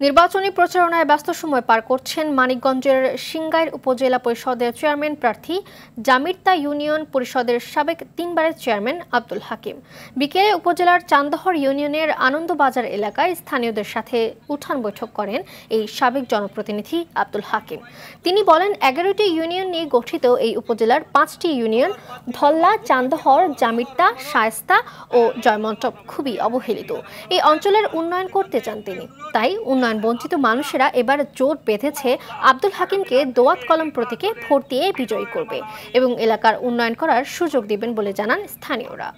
নির্বাচনী প্রচারণায় ব্যস্ত সময় পার করছেন মানিকগঞ্জের সিংগাইর উপজেলা পরিষদের চেয়ারম্যান প্রার্থী জামিরতা ইউনিয়ন পরিষদের সাবেক 3বারের চেয়ারম্যান আব্দুল হাকিম। বিকেলে উপজেলার চান্দহর ইউনিয়নের আনন্দবাজার এলাকায় স্থানীয়দের সাথে উঠান বৈঠক করেন এই সাবেক জনপ্রতিনিধি আব্দুল হাকিম। তিনি বলেন, 11টি ইউনিয়ন নিয়ে গঠিত এই উপজেলার 5টি ইউনিয়ন ধল্লা, চান্দহর, জামিরতা, শায়েস্তা ও জয়মন্টপ খুবই অবহেলিত। এই অঞ্চলের উন্নয়ন করতে চান তিনি, তাই উন্নয়ন বঞ্চিত মানুষেরা এবার জোট বেঁধেছে আব্দুল হাকিমকে দোয়াত কলম প্রতীকে ভোট দিয়ে বিজয়ী করবে এবং এলাকার উন্নয়ন করার সুযোগ দিবেন বলে জানান স্থানীয়রা।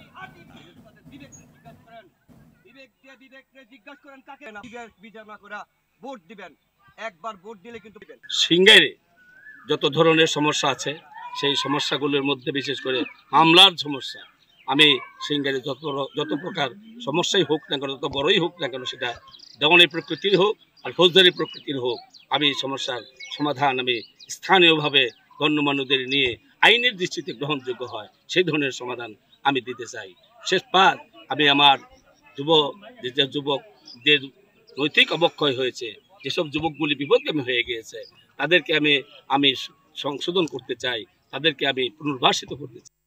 সিংগাইরে যত ধরনের সমস্যা আছে সেই সমস্যাগুলোর মধ্যে বিশেষ করে হামলার সমস্যা, আমি সিংগাইরে যত প্রকার সমস্যাই হোক না কেন, যত বড়ই হোক না কেন, সেটা দেওয়ানি প্রকৃতির হোক আর ফৌজদারি প্রকৃতির হোক, আমি সমস্যার সমাধান আমি স্থানীয়ভাবে গণ্যমান্যদের নিয়ে আইনের দৃষ্টিতে গ্রহণযোগ্য হয় সেই ধরনের সমাধান আমি দিতে চাই। শেষ পাঠ, আমি আমার যুবকদের নৈতিক অবক্ষয় হয়েছে, যেসব যুবকগুলি বিপদগামী হয়ে গিয়েছে, তাদেরকে আমি সংশোধন করতে চাই, তাদেরকে আমি পুনর্বাসিত করতে চাই।